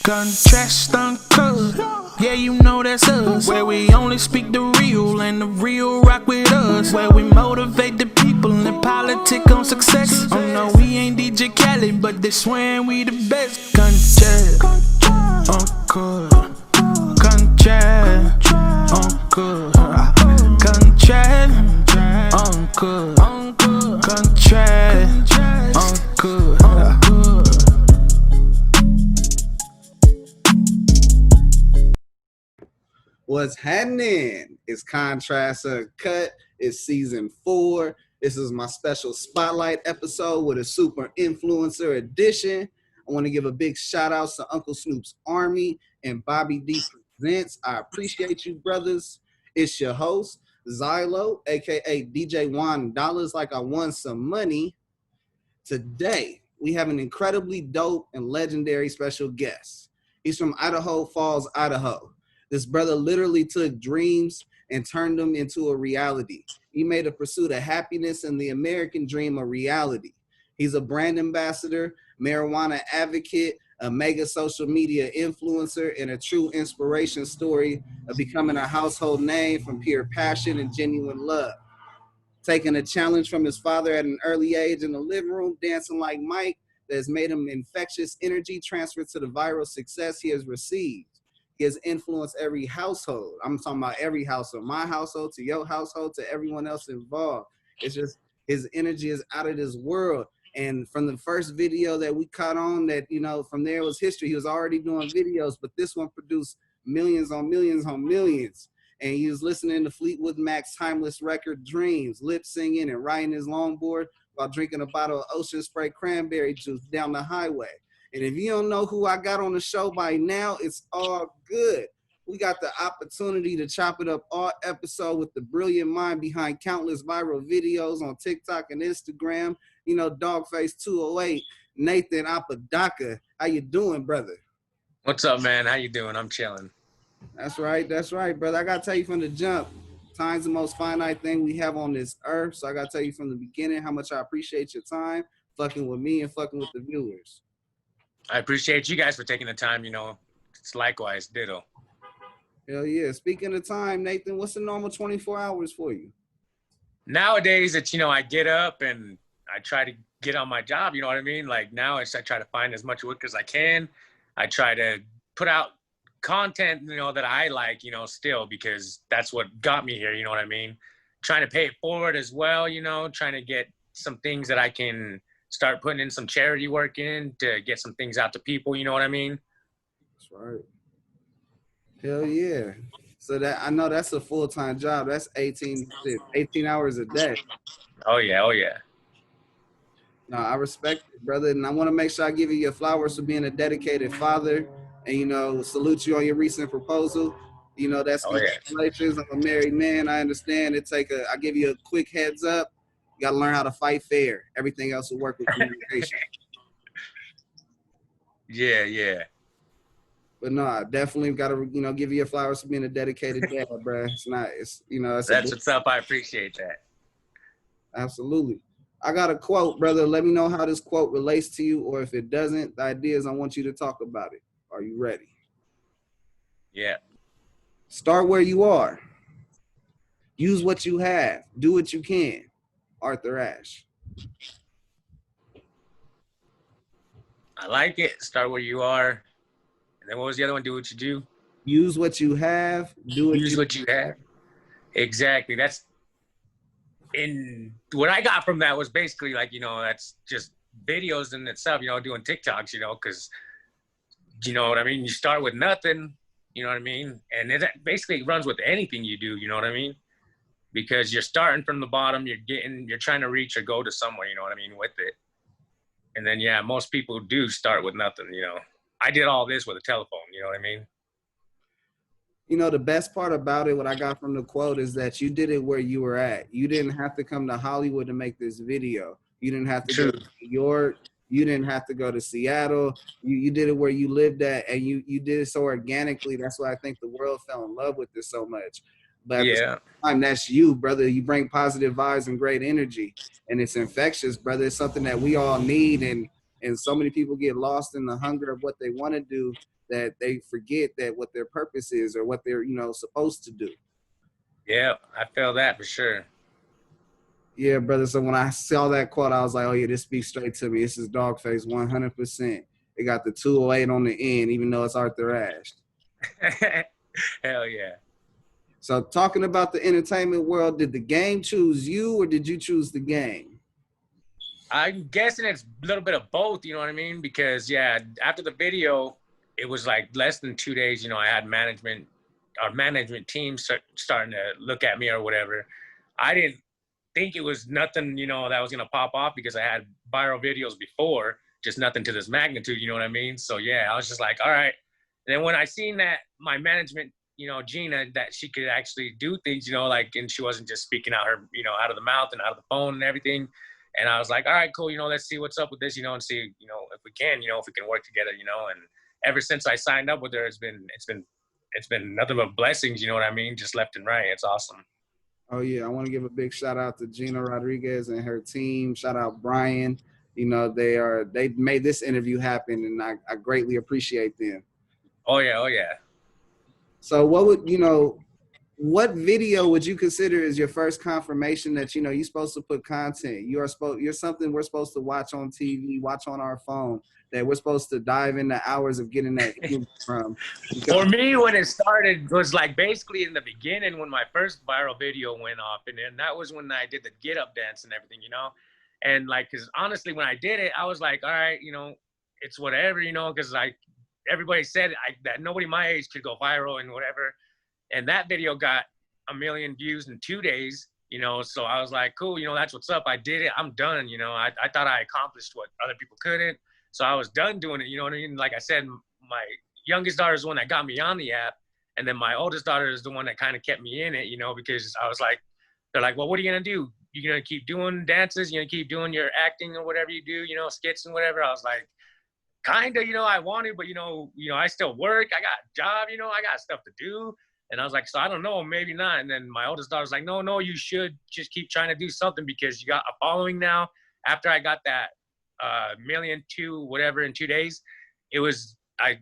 Contrast Uncut, yeah, you know that's us. Where we only speak the real and the real rock with us. Where we motivate the people and politic on success. Oh no, we ain't DJ Khaled, but they swearing we the best. Contrast Uncut, contrast Uncut, contrast Uncut, contrast Uncut. What's happening? It's Contrast Uncut. It's season 4. This is my special spotlight episode with a super influencer edition. I want to give a big shout out to Uncle Snoop's Army and Bobby D Presents. I appreciate you, brothers. It's your host, Zylo, aka DJ Juan Dollars, like I won some money. Today, we have an incredibly dope and legendary special guest. He's from Idaho Falls, Idaho. This brother literally took dreams and turned them into a reality. He made a pursuit of happiness and the American dream a reality. He's a brand ambassador, marijuana advocate, a mega social media influencer, and a true inspiration story of becoming a household name from pure passion and genuine love. Taking a challenge from his father at an early age in the living room, dancing like Mike, that has made him infectious energy transferred to the viral success he has received. He has influenced every household. I'm talking about every household, my household to your household to everyone else involved. It's just his energy is out of this world. And from the first video that we caught on that, you know, from there was history. He was already doing videos, but this one produced millions on millions on millions. And he was listening to Fleetwood Mac's timeless record Dreams, lip singing and riding his longboard while drinking a bottle of Ocean Spray cranberry juice down the highway. And if you don't know who I got on the show by now, it's all good. We got the opportunity to chop it up all episode with the brilliant mind behind countless viral videos on TikTok and Instagram. You know, Doggface 208, Nathan Apodaca. How you doing, brother? What's up, man? How you doing? I'm chilling. That's right, brother. I got to tell you from the jump, time's the most finite thing we have on this earth. So I got to tell you from the beginning how much I appreciate your time, fucking with me and fucking with the viewers. I appreciate you guys for taking the time, you know. It's likewise, ditto. Hell yeah. Speaking of time, Nathan, what's the normal 24 hours for you? Nowadays, it's, you know, I get up and I try to get on my job, you know what I mean? Like now I try to find as much work as I can. I try to put out content, you know, that I like, you know, still, because that's what got me here, you know what I mean? Trying to pay it forward as well, you know, trying to get some things that I can start putting in some charity work in to get some things out to people, you know what I mean? That's right. Hell yeah. So that I know that's a full-time job. That's 18 hours a day. Oh yeah. No, I respect it, brother. And I want to make sure I give you your flowers for being a dedicated father and, you know, salute you on your recent proposal. You know, that's congratulations. I'm a married man. I understand I give you a quick heads up. You got to learn how to fight fair. Everything else will work with communication. Yeah. But no, I definitely got to, you know, give you your flowers for being a dedicated dad, bro. It's you know. That's what's up. I appreciate that. Absolutely. I got a quote, brother. Let me know how this quote relates to you, or if it doesn't, the idea is I want you to talk about it. Are you ready? Yeah. Start where you are. Use what you have. Do what you can. Arthur Ashe. I like it. Start where you are. And then what was the other one? Do what you do. Use what you have. Use what you have. Exactly. That's in what I got from that was basically like, you know, that's just videos in itself, you know, doing TikToks, you know, because, you know what I mean? You start with nothing, you know what I mean? And it basically runs with anything you do, you know what I mean? Because you're starting from the bottom, you're trying to reach or go to somewhere, you know what I mean, with it. And then, yeah, most people do start with nothing, you know. I did all this with a telephone, you know what I mean? You know, the best part about it, what I got from the quote, is that you did it where you were at. You didn't have to come to Hollywood to make this video. You didn't have to go to New York. You didn't have to go to Seattle. You did it where you lived at, and you did it so organically. That's why I think the world fell in love with this so much. But at the Yeah. same time, that's you, brother. You bring positive vibes and great energy, and it's infectious, brother. It's something that we all need, and so many people get lost in the hunger of what they want to do that they forget that what their purpose is or what they're supposed to do. Yeah, I feel that for sure. Yeah, brother. So when I saw that quote, I was like, oh yeah, this speaks straight to me. This is Doggface 100%. It got the 208 on the end, even though it's Arthur Ashe. Hell yeah. So talking about the entertainment world, did the game choose you or did you choose the game? I'm guessing it's a little bit of both, you know what I mean? Because yeah, after the video, it was like less than 2 days, I had our management team starting to look at me or whatever. I didn't think it was nothing, that was gonna pop off because I had viral videos before, just nothing to this magnitude, you know what I mean? So yeah, I was just like, all right. And then when I seen that my management, Gina, that she could actually do things, and she wasn't just speaking out her, out of the mouth and out of the phone and everything. And I was like, all right, cool, let's see what's up with this, and see, if we can, if we can work together, and ever since I signed up with her, it's been nothing but blessings, you know what I mean? Just left and right. It's awesome. Oh yeah, I want to give a big shout out to Gina Rodriguez and her team. Shout out Brian. They made this interview happen, and I greatly appreciate them. Oh yeah, oh yeah. So what video would you consider as your first confirmation that you're supposed to put content? You're something we're supposed to watch on TV, watch on our phone, that we're supposed to dive into hours of getting that image from. For me, when it started, was like basically in the beginning when my first viral video went off, and then that was when I did the get up dance and everything, and like, because honestly, when I did it, I was like, all right, it's whatever, because like everybody said that nobody my age could go viral and whatever. And that video got 1 million views in 2 days, so I was like, cool, that's what's up. I did it. I'm done. I thought I accomplished what other people couldn't. So I was done doing it. You know what I mean? Like I said, my youngest daughter is the one that got me on the app. And then my oldest daughter is the one that kind of kept me in it, because I was like, they're like, well, what are you going to do? You're going to keep doing dances? You're going to keep doing your acting or whatever you do, skits and whatever. I was like, kind of, I wanted, but, I still work. I got a job, I got stuff to do. And I was like, so I don't know, maybe not. And then my oldest daughter's like, no, you should just keep trying to do something because you got a following now. After I got that 1,000,002 whatever in 2 days, I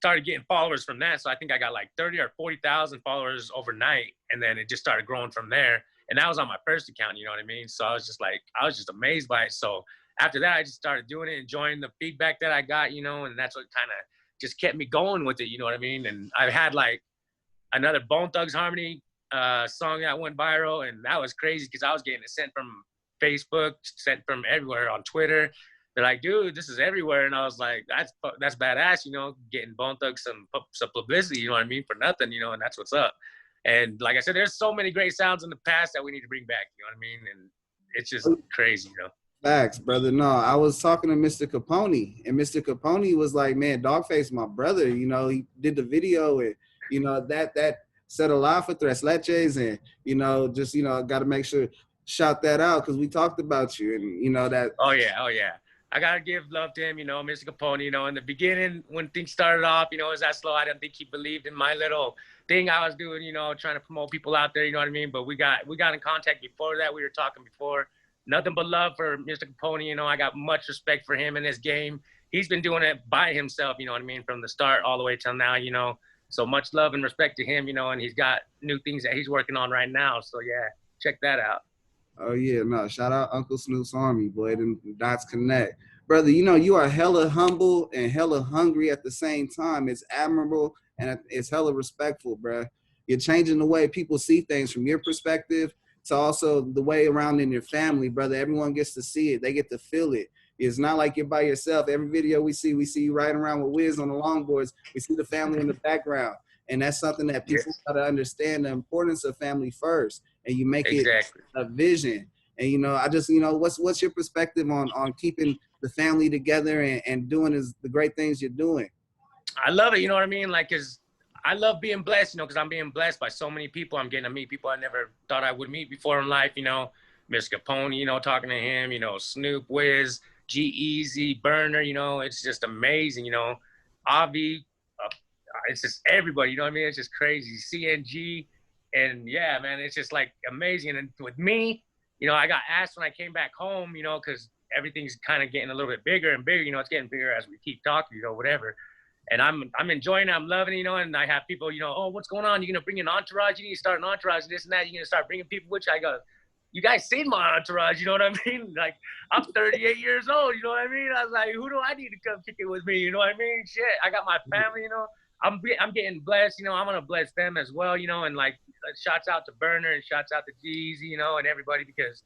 started getting followers from that. So I think I got like 30 or 40,000 followers overnight. And then it just started growing from there. And that was on my first account, you know what I mean? So I was just amazed by it. So after that, I just started doing it, enjoying the feedback that I got, and that's what kind of just kept me going with it, you know what I mean? And I had like another Bone Thugs Harmony song that went viral, and that was crazy because I was getting it sent from Facebook, sent from everywhere on Twitter. They're like, dude, this is everywhere. And I was like, that's badass, getting Bone Thugs some publicity, you know what I mean, for nothing, and that's what's up. And like I said, there's so many great sounds in the past that we need to bring back, you know what I mean? And it's just crazy, Facts, brother. No, I was talking to Mr. Capone, and Mr. Capone was like, man, Doggface, my brother, he did the video, and that said a lot for Tres Leches, and just got to make sure shout that out because we talked about you, and that. Oh yeah. I gotta give love to him, Mr. Capone. In the beginning when things started off, it was that slow. I didn't think he believed in my little thing I was doing, trying to promote people out there, you know what I mean? But we got in contact before that. We were talking before. Nothing but love for Mr. Capone. I got much respect for him in this game. He's been doing it by himself, you know what I mean, from the start all the way till now, So much love and respect to him, and he's got new things that he's working on right now. So yeah, check that out. Oh yeah, no, shout out Uncle Snoop's Army, boy, them dots connect. Brother, you are hella humble and hella hungry at the same time. It's admirable and it's hella respectful, bro. You're changing the way people see things from your perspective to also the way around in your family, brother. Everyone gets to see it. They get to feel it. It's not like you're by yourself. Every video we see you riding around with Wiz on the longboards. We see the family in the background. And that's something that people got to understand, the importance of family first. And you make it a vision. And, I just, what's your perspective on keeping the family together and doing the great things you're doing? I love it. You know what I mean? Like, cause I love being blessed, because I'm being blessed by so many people. I'm getting to meet people I never thought I would meet before in life, Mr. Capone, talking to him, Snoop, Wiz, G-Eazy, Burner, it's just amazing, Avi, it's just everybody, you know what I mean? It's just crazy. CNG, And yeah, man, it's just like amazing. And with me, you know, I got asked when I came back home, you know, because everything's kind of getting a little bit bigger and bigger. You know, it's getting bigger as we keep talking, you know, whatever. And I'm enjoying it. I'm loving it, you know. And I have people, you know, oh, what's going on? You're gonna bring an entourage? You need to start an entourage, this and that. You're gonna start bringing people with you. I go, you guys seen my entourage? You know what I mean? Like, I'm 38 years old. You know what I mean? I was like, who do I need to come kick it with me? You know what I mean? Shit, I got my family. You know, I'm getting blessed. You know, I'm gonna bless them as well. You know, and like, shouts out to Burner and shouts out to Jeezy, you know, and everybody, because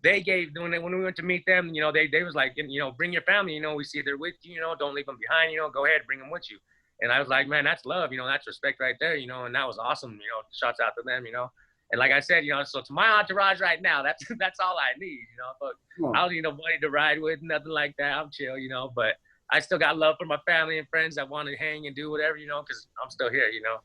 they gave, when we went to meet them, you know, they was like, you know, bring your family, you know, we see they're with you, you know, don't leave them behind, you know, go ahead, bring them with you. And I was like, man, that's love, you know, that's respect right there, you know, and that was awesome, you know, shouts out to them, you know. And like I said, you know, so to my entourage right now, that's all I need, you know, but I don't need nobody to ride with, nothing like that, I'm chill, you know, but I still got love for my family and friends that want to hang and do whatever, you know, because I'm still here, you know.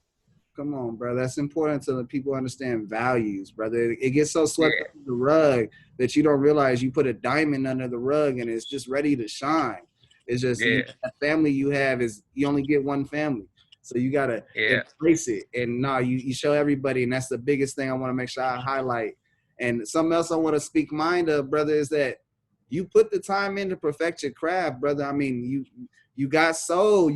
Come on, bro. That's important so that people understand values, brother. It gets so swept under the rug that you don't realize you put a diamond under the rug and it's just ready to shine. It's just that family you have is, you only get one family. So you got to embrace it. And you show everybody. And that's the biggest thing I want to make sure I highlight. And something else I want to speak mind of, brother, is that you put the time in to perfect your craft, brother. I mean, you got soul,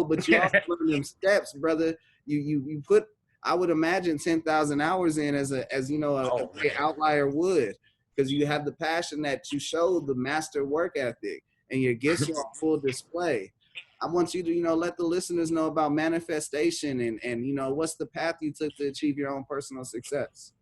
but you also learn them steps, brother. You put, I would imagine, 10,000 hours in as you know, a outlier would, because you have the passion that you showed, the master work ethic, and your gifts are on full display. I want you to, you know, let the listeners know about manifestation and you know, what's the path you took to achieve your own personal success.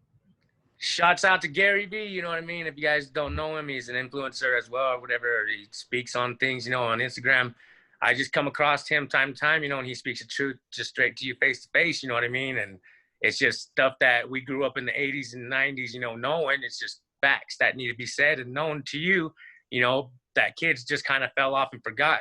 Shouts out to Gary Vee, you know what I mean? If you guys don't know him, he's an influencer as well, or whatever. He speaks on things, you know, on Instagram. I just come across him time to time, you know, and he speaks the truth just straight to you face to face, you know what I mean? And it's just stuff that we grew up in the 80s and 90s, you know, knowing. It's just facts that need to be said and known to you, you know, that kids just kind of fell off and forgot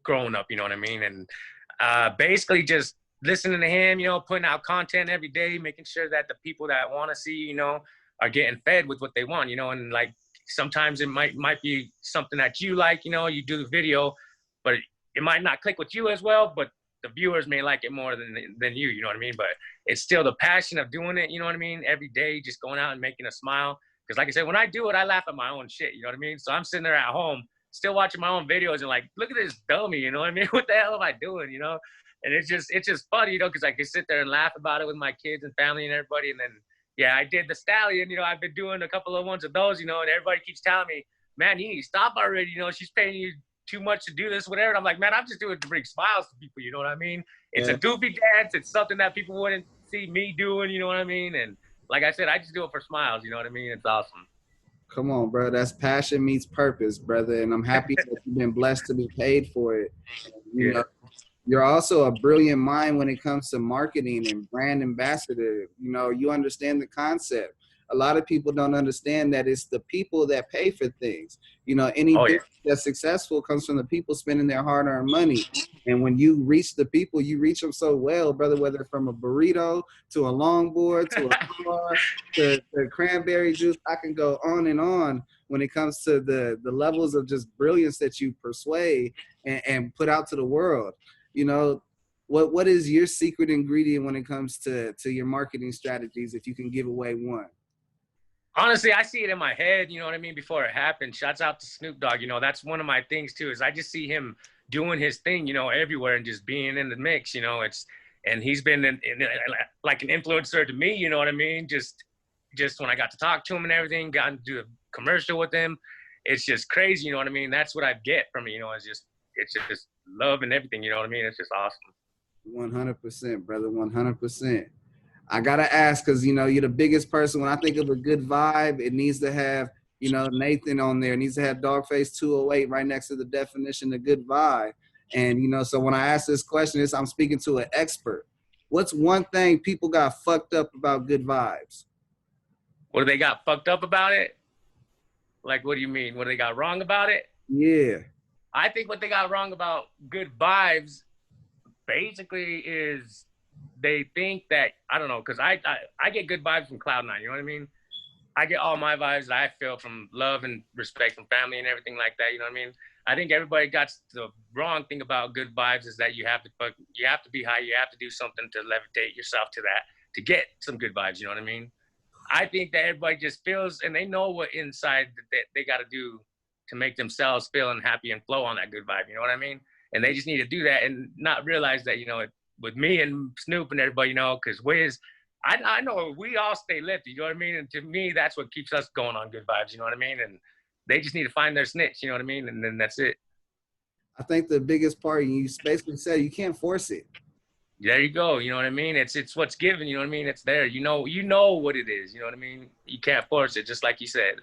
growing up, you know what I mean? And basically just listening to him, you know, putting out content every day, making sure that the people that want to see, you know, are getting fed with what they want, you know. And like, sometimes it might be something that you like, you know, you do the video, but it might not click with you as well, but the viewers may like it more than you know what I mean? But it's still the passion of doing it, you know what I mean? Every day, just going out and making a smile. Because like I said, when I do it, I laugh at my own shit, you know what I mean? So I'm sitting there at home, still watching my own videos and like, look at this dummy, you know what I mean? What the hell am I doing, you know? And it's just funny, you know, because I can sit there and laugh about it with my kids and family and everybody. And then, yeah, I did the stallion, you know, I've been doing a couple of ones of those, you know, and everybody keeps telling me, man, you need to stop already, you know, she's paying you too much to do this, whatever. And I'm like, man, I'm just doing it to bring smiles to people, you know what I mean? It's a goofy dance. It's something that people wouldn't see me doing, you know what I mean? And like I said, I just do it for smiles, you know what I mean? It's awesome. Come on, bro. That's passion meets purpose, brother. And I'm happy that you've been blessed to be paid for it. You know, you're also a brilliant mind when it comes to marketing and brand ambassador. You know, you understand the concept. A lot of people don't understand that it's the people that pay for things. You know, any business that's successful comes from the people spending their hard-earned money. And when you reach the people, you reach them so well, brother, whether from a burrito to a longboard to a car to cranberry juice. I can go on and on when it comes to the levels of just brilliance that you persuade and put out to the world. You know, what is your secret ingredient when it comes to your marketing strategies, if you can give away one? Honestly, I see it in my head, you know what I mean, before it happened. Shouts out to Snoop Dogg, you know, that's one of my things too, is I just see him doing his thing, you know, everywhere and just being in the mix, you know. And he's been like an influencer to me, you know what I mean? Just when I got to talk to him and everything, got to do a commercial with him, it's just crazy, you know what I mean? That's what I get from it, you know, it's just love and everything, you know what I mean? It's just awesome. 100%, brother, 100%. I gotta ask, because you know you're the biggest person. When I think of a good vibe, it needs to have, you know, Nathan on there. It needs to have Doggface 208 right next to the definition of good vibe. And you know, so when I ask this question, I'm speaking to an expert. What's one thing people got fucked up about good vibes? What do they got fucked up about it? Like, what do you mean? What they got wrong about it? Yeah. I think what they got wrong about good vibes basically is they think that, I don't know, because I get good vibes from Cloud9, you know what I mean? I get all my vibes that I feel from love and respect from family and everything like that, you know what I mean? I think everybody got the wrong thing about good vibes is that you have to be high, you have to do something to levitate yourself to to get some good vibes. You know what I mean? I think that everybody just feels, and they know what inside that they got to do to make themselves feel and happy and flow on that good vibe. You know what I mean? And they just need to do that and not realize that, you know, with me and Snoop and everybody, you know, because Wiz, I know we all stay lifted, you know what I mean? And to me, that's what keeps us going on good vibes, you know what I mean? And they just need to find their snitch, you know what I mean? And then that's it. I think the biggest part, you basically said, you can't force it. There you go, you know what I mean? It's what's given, you know what I mean? It's there. You know what it is, you know what I mean? You can't force it, just like you said.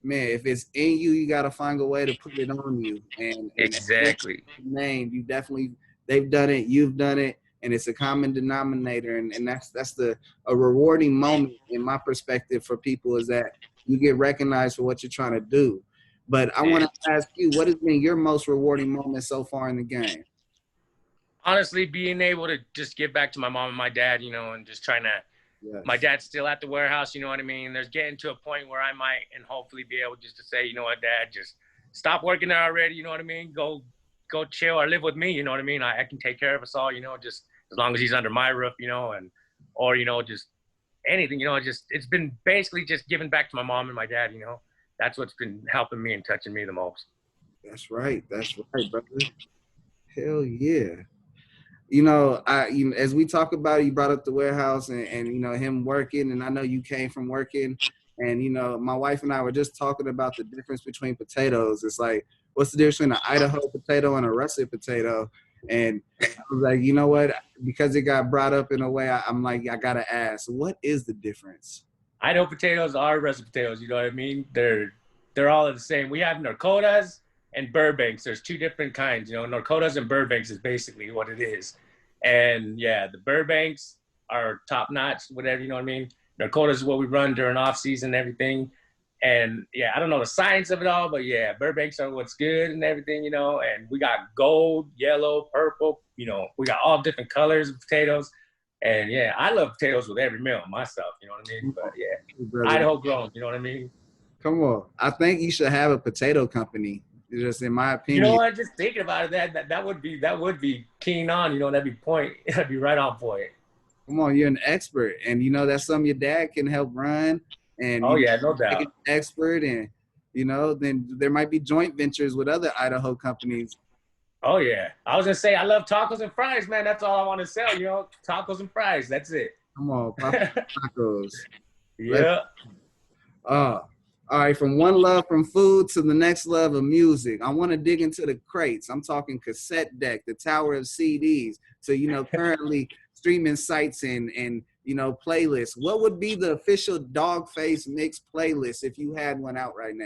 Man, if it's in you, you got to find a way to put it on you. And exactly. Name, you definitely, they've done it, you've done it, and it's a common denominator. And that's a rewarding moment in my perspective for people, is that you get recognized for what you're trying to do. But I want to ask you, what has been your most rewarding moment so far in the game? Honestly, being able to just give back to my mom and my dad, you know, and just trying to, my dad's still at the warehouse, you know what I mean? There's getting to a point where I might, and hopefully be able just to say, you know what, Dad, just stop working there already, you know what I mean? Go chill or live with me, you know what I mean? I can take care of us all, you know, just as long as he's under my roof, you know, or, you know, just anything, you know, it's been basically just giving back to my mom and my dad, you know? That's what's been helping me and touching me the most. That's right, brother. Hell yeah. You know, as we talk about it, you brought up the warehouse and you know, him working, and I know you came from working, and you know, my wife and I were just talking about the difference between potatoes. It's like, what's the difference between an Idaho potato and a russet potato? And I was like, you know what? Because it got brought up in a way, I'm like, I gotta ask, what is the difference? Idaho potatoes are russet potatoes. You know what I mean? They're all the same. We have Norcotas and Burbanks. There's two different kinds, you know. Norcotas and Burbanks is basically what it is. And yeah, the Burbanks are top notch, whatever, you know what I mean? Norcotas is what we run during off season and everything. And yeah, I don't know the science of it all, but yeah, Burbanks are what's good and everything, you know. And we got gold, yellow, purple, you know, we got all different colors of potatoes. And yeah, I love potatoes with every meal myself, you know what I mean? But yeah, Idaho grown, you know what I mean? Come on. I think you should have a potato company, just in my opinion. You know what? Just thinking about it, that would be keen on, you know, that'd be right on point. Come on, you're an expert. And you know, that's something your dad can help run. And oh yeah, no doubt. An expert, and you know, then there might be joint ventures with other Idaho companies. Oh yeah. I was gonna say I love tacos and fries, man. That's all I want to sell, you know, tacos and fries. That's it. Come on, tacos. Yeah. All right, from one love from food to the next love of music. I want to dig into the crates. I'm talking cassette deck, the tower of CDs. So, you know, currently streaming sites and you know, playlists. What would be the official Doggface mix playlist if you had one out right now?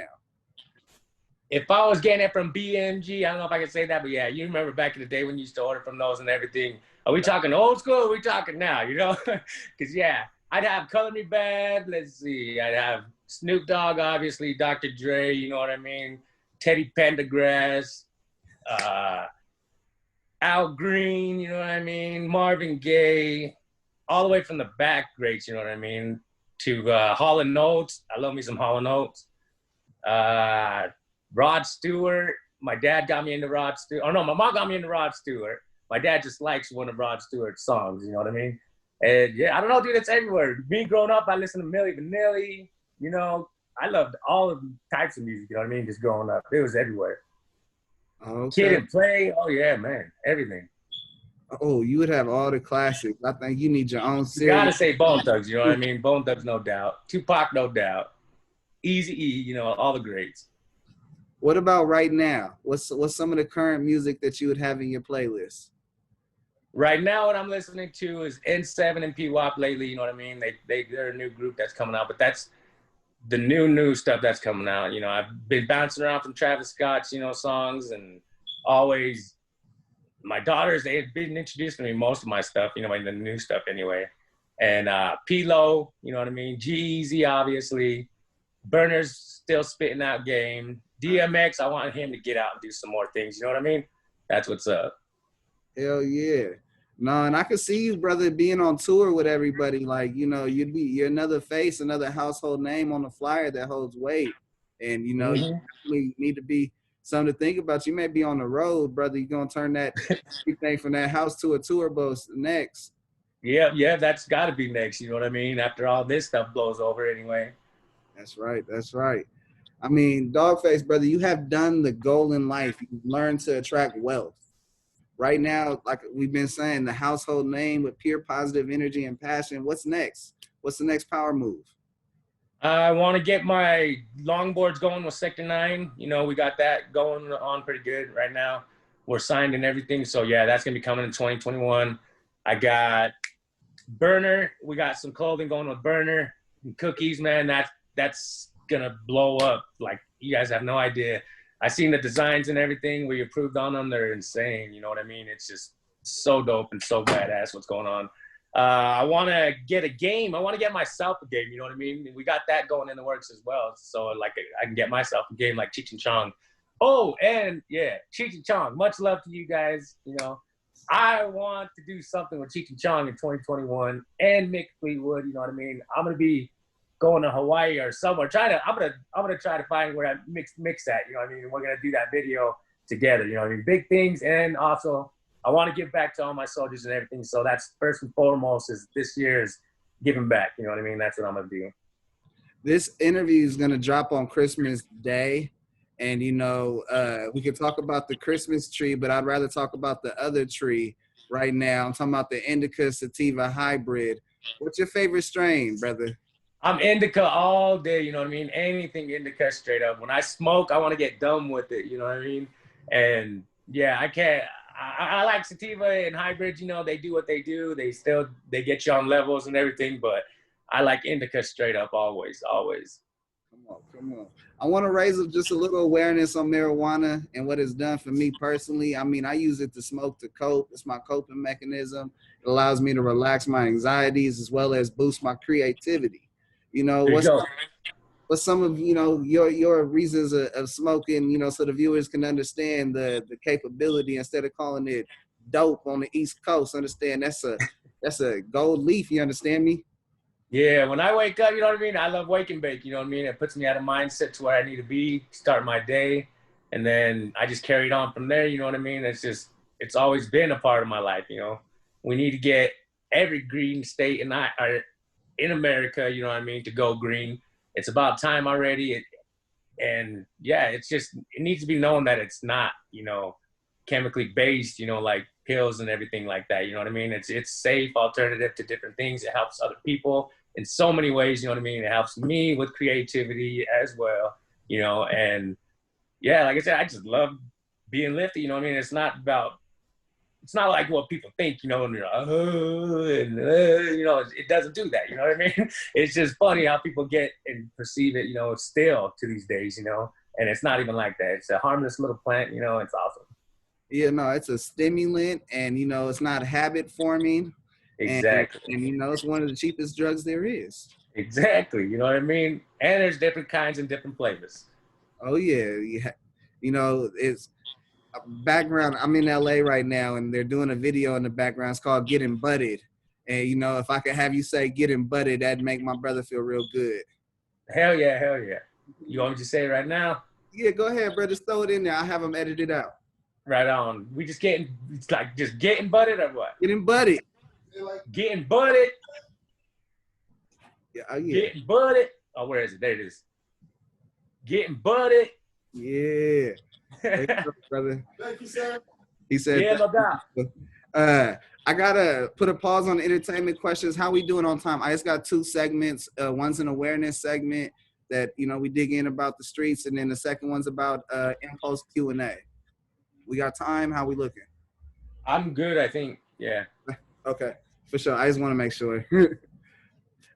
If I was getting it from BMG, I don't know if I can say that, but yeah, you remember back in the day when you used to order from those and everything. Are we talking old school? Or are we talking now, you know? Because yeah, I'd have Color Me Bad. Let's see. I'd have Snoop Dogg, obviously, Dr. Dre, you know what I mean? Teddy Pendergrass, Al Green, you know what I mean? Marvin Gaye, all the way from the back greats, you know what I mean? To Hall & Oates. I love me some Hall & Oates. Rod Stewart. My dad got me into Rod Stewart. Oh, no, my mom got me into Rod Stewart. My dad just likes one of Rod Stewart's songs, you know what I mean? And yeah, I don't know, dude, it's everywhere. Me growing up, I listened to Milli Vanilli. You know, I loved all of types of music, you know what I mean, just growing up. It was everywhere. Okay. Kid and Play, oh yeah, man, everything. Oh, you would have all the classics. I think you need your own series. You gotta say Bone Thugs, you know what I mean? Bone Thugs, no doubt. Tupac, no doubt. Eazy-E, you know, all the greats. What about right now? What's some of the current music that you would have in your playlist? Right now, what I'm listening to is N7 and P-Wop lately, you know what I mean? They're a new group that's coming out, but that's the new stuff that's coming out. You know, I've been bouncing around from Travis Scott's, you know, songs, and always my daughters, they had been introducing me most of my stuff, you know, the new stuff anyway. And P-Lo, you know what I mean? G-Eazy, obviously. Burner's still spitting out game. DMX, I want him to get out and do some more things, you know what I mean? That's what's up. Hell yeah. No, and I could see you, brother, being on tour with everybody. Like, you know, you're another face, another household name on the flyer that holds weight. And, you know, you definitely need to be something to think about. You may be on the road, brother. You're going to turn that everything from that house to a tour bus next. Yeah, yeah, that's got to be next. You know what I mean? After all this stuff blows over anyway. That's right. That's right. I mean, Dogface, brother, you have done the goal in life. You've learned to attract wealth. Right now, like we've been saying, the household name with pure positive energy and passion. What's next? What's the next power move? I want to get my longboards going with Sector 9. You know, we got that going on pretty good right now. We're signed and everything. So, yeah, that's going to be coming in 2021. I got Burner. We got some clothing going with Burner. And cookies, man, that's going to blow up. Like, you guys have no idea. I seen the designs and everything. We approved on them. They're insane. You know what I mean? It's just so dope and so badass what's going on. I want to get a game. I want to get myself a game. You know what I mean? We got that going in the works as well. So like I can get myself a game like Cheech and Chong. Oh, and yeah, Cheech and Chong. Much love to you guys. You know, I want to do something with Cheech and Chong in 2021 and Mick Fleetwood. You know what I mean? I'm gonna be going to Hawaii or somewhere. I'm gonna try to find where I mix at. You know what I mean? We're gonna do that video together. You know what I mean? Big things, and also I want to give back to all my soldiers and everything. So that's first and foremost is this year's giving back. You know what I mean? That's what I'm going to do. This interview is going to drop on Christmas Day. And, you know, we could talk about the Christmas tree, but I'd rather talk about the other tree right now. I'm talking about the Indica Sativa Hybrid. What's your favorite strain, brother? I'm indica all day. You know what I mean? Anything indica straight up. When I smoke, I want to get dumb with it. You know what I mean? And yeah, I can't. I like sativa and hybrids, you know, they do what they do. They get you on levels and everything, but I like indica straight up always. Come on. I want to raise just a little awareness on marijuana and what it's done for me personally. I mean, I use it to smoke to cope. It's my coping mechanism. It allows me to relax my anxieties as well as boost my creativity. You know, what's some of, you know, your reasons of smoking, you know, so the viewers can understand the capability instead of calling it dope on the East Coast. Understand that's a gold leaf. You understand me? Yeah, when I wake up, you know what I mean? I love wake and bake, you know what I mean? It puts me at a mindset to where I need to be, start my day, and then I just carried on from there, you know what I mean? It's always been a part of my life, you know? We need to get every green state in America, you know what I mean, to go green. It's about time already. And yeah, it needs to be known that it's not, you know, chemically based, you know, like pills and everything like that. You know what I mean? It's safe alternative to different things. It helps other people in so many ways. You know what I mean? It helps me with creativity as well, you know, and yeah, like I said, I just love being lifted. You know what I mean? It's not like what people think, you know, and you know, it doesn't do that, you know what I mean? It's just funny how people get and perceive it, you know, still to these days, you know, and it's not even like that. It's a harmless little plant, you know, it's awesome. Yeah, no, it's a stimulant and, you know, it's not habit forming. Exactly. And, you know, it's one of the cheapest drugs there is. Exactly. You know what I mean? And there's different kinds and different flavors. Oh, yeah. You know, it's background. I'm in LA right now and they're doing a video in the background. It's called Getting Butted. And, you know, if I could have you say Getting Butted, that'd make my brother feel real good. Hell yeah. You want me to say it right now? Yeah, go ahead, brother. Just throw it in there. I'll have them edit it out. Right on. It's like just getting butted or what? Getting Butted. Getting butted. Yeah, yeah. Getting butted. Oh, where is it? There it is. Getting butted. Yeah. Hey, brother. Thank you, sir. He said, yeah, no doubt. I gotta put a pause on entertainment questions. How we doing on time? I just got two segments. One's an awareness segment that, you know, we dig in about the streets, and then the second one's about impulse Q&A. We got time? How we looking? I'm good, I think. Yeah. Okay, for sure. I just want to make sure.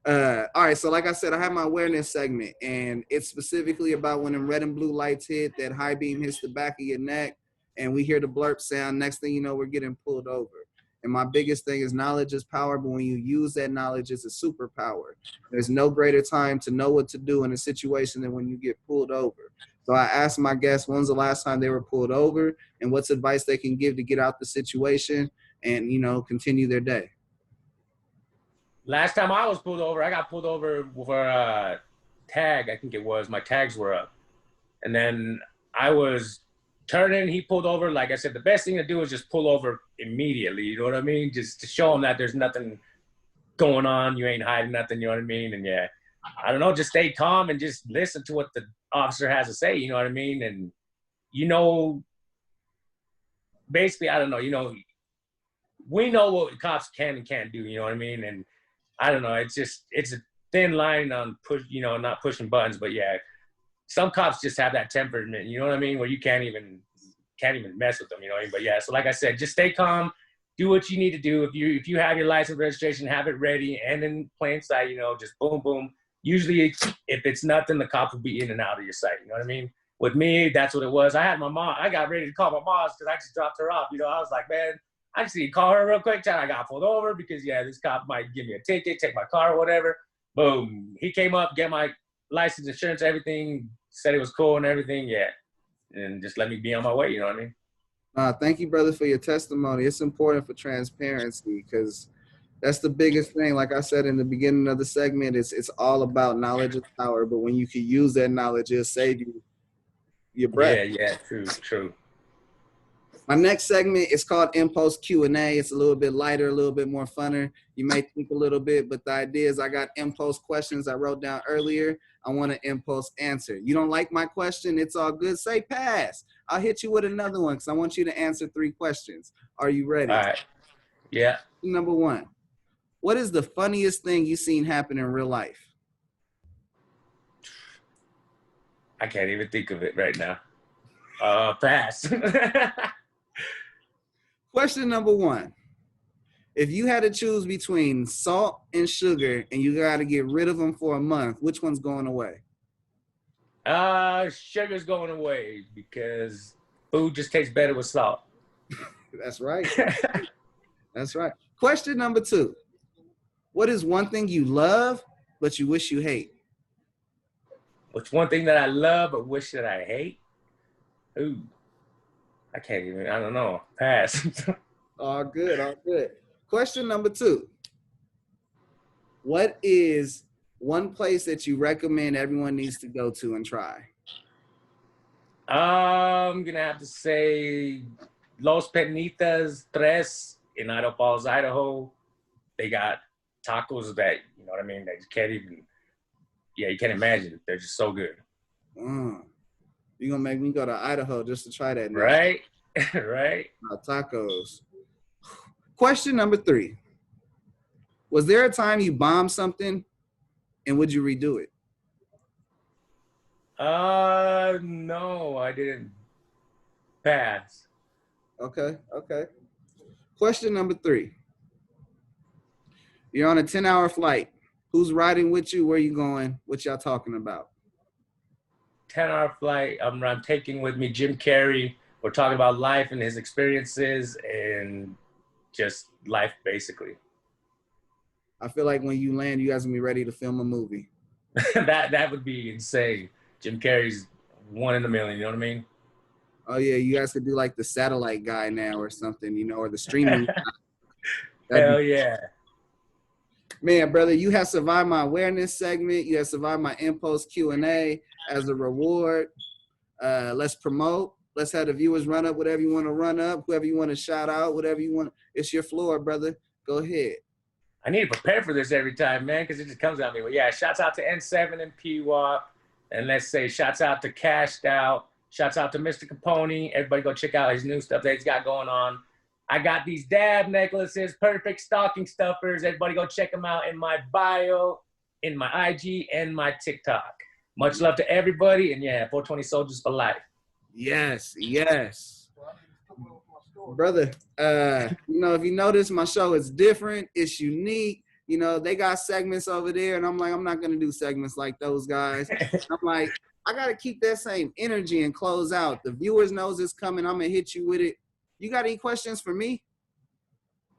All right, so like I said, I have my awareness segment, and it's specifically about when them red and blue lights hit, that high beam hits the back of your neck, and we hear the blurp sound. Next thing you know, we're getting pulled over. And my biggest thing is knowledge is power, but when you use that knowledge, it's a superpower. There's no greater time to know what to do in a situation than when you get pulled over. So I asked my guests, when's the last time they were pulled over, and what's advice they can give to get out the situation and, you know, continue their day. Last time I was pulled over, I got pulled over for a tag, I think it was. My tags were up. And then I was turning, he pulled over. Like I said, the best thing to do is just pull over immediately. You know what I mean? Just to show him that there's nothing going on. You ain't hiding nothing. You know what I mean? And yeah, I don't know. Just stay calm and just listen to what the officer has to say. You know what I mean? And basically, I don't know. We know what cops can and can't do. You know what I mean? And I don't know. It's a thin line on not pushing buttons. But yeah, some cops just have that temperament. You know what I mean? Where you can't even mess with them. You know what I mean? But yeah, so like I said, just stay calm. Do what you need to do. If you have your license registration, have it ready and in plain sight. Just boom, boom. Usually, if it's nothing, the cop will be in and out of your sight. You know what I mean? With me, that's what it was. I got ready to call my mom because I just dropped her off. I was like, man, I just need to call her real quick. I got pulled over because, yeah, this cop might give me a ticket, take my car or whatever. Boom. He came up, get my license, insurance, everything, said it was cool and everything, yeah. And just let me be on my way, you know what I mean? Thank you, brother, for your testimony. It's important for transparency because that's the biggest thing. Like I said in the beginning of the segment, it's all about knowledge is power. But when you can use that knowledge, it'll save you your breath. Yeah, true. My next segment is called Impulse Q&A. It's a little bit lighter, a little bit more funner. You may think a little bit, but the idea is I got impulse questions I wrote down earlier. I want an impulse answer. You don't like my question? It's all good. Say pass. I'll hit you with another one because I want you to answer 3 questions. Are you ready? All right. Yeah. Number 1. What is the funniest thing you've seen happen in real life? I can't even think of it right now. Pass. Question number 1. If you had to choose between salt and sugar and you got to get rid of them for a month, which one's going away? Sugar's going away because food just tastes better with salt. That's right. That's right. Question number 2. What is one thing you love but you wish you hate? What's one thing that I love but wish that I hate? Ooh, I don't know. Pass. All good. Question number 2. What is one place that you recommend everyone needs to go to and try? I'm going to have to say Los Penitas Tres in Idaho Falls, Idaho. They got tacos that, you know what I mean, that you can't you can't imagine. They're just so good. You're going to make me go to Idaho just to try that now. Right? Right. Tacos. Question number 3. Was there a time you bombed something and would you redo it? No, I didn't. Pass. Okay. Question number 3. You're on a 10-hour flight. Who's riding with you? Where you going? What y'all talking about? 10-hour flight. I'm taking with me Jim Carrey. We're talking about life and his experiences and just life, basically. I feel like when you land, you guys gonna be ready to film a movie. that would be insane. Jim Carrey's 1 in a million. You know what I mean? Oh yeah, you guys could do like the satellite guy now or something, or the streaming guy. Hell yeah. Man, brother, you have survived my awareness segment. You have survived my impulse Q&A. As a reward, let's promote. Let's have the viewers run up whatever you want to run up, whoever you want to shout out, whatever you want. It's your floor, brother. Go ahead. I need to prepare for this every time, man, because it just comes out me. Well, yeah, shouts out to N7 and PWAP. And let's say shouts out to Cashed Out. Shouts out to Mr. Capone. Everybody go check out his new stuff that he's got going on. I got these dab necklaces, perfect stocking stuffers. Everybody go check them out in my bio, in my IG, and my TikTok. Much love to everybody. And yeah, 420 Soldiers for life. Yes. Brother, if you notice, my show is different. It's unique. They got segments over there, and I'm like, I'm not going to do segments like those guys. I'm like, I got to keep that same energy and close out. The viewers knows it's coming. I'm going to hit you with it. You got any questions for me?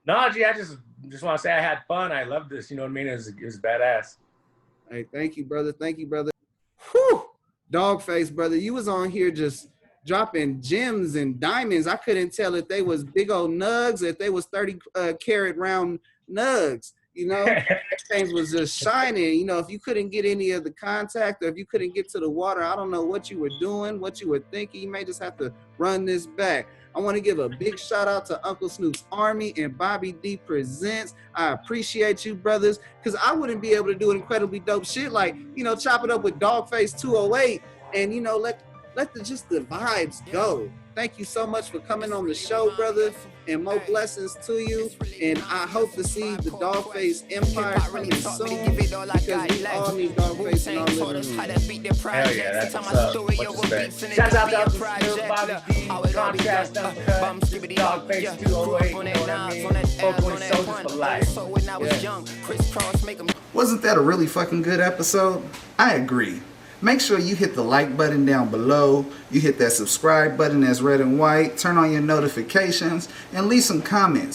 No, G, I just want to say I had fun. I love this. You know what I mean? It was badass. Hey, thank you, brother. Whew. Doggface, brother. You was on here just dropping gems and diamonds. I couldn't tell if they was big old nugs or if they was 30 carat round nugs. You know, things was just shining. You know, if you couldn't get any of the contact or if you couldn't get to the water, I don't know what you were doing, what you were thinking. You may just have to run this back. I want to give a big shout out to Uncle Snoop's Army and Bobby D Presents. I appreciate you, brothers, because I wouldn't be able to do incredibly dope shit like, you know, chop it up with Doggface 208 and, you know, let the vibes go. Thank you so much for coming on the show, brother, and more blessings to you. And I hope to see the Doggface Empire coming soon because we all need Doggface in our living room. Hell yeah, that's what's up. What's respect. Shout out to Uncle Snoop, Bobby D, Contrast, Uncut, Doggface 208, you know what I mean? 4-point soldiers for life. Yeah. Wasn't that a really fucking good episode? I agree. Make sure you hit the like button down below, you hit that subscribe button that's red and white, turn on your notifications, and leave some comments.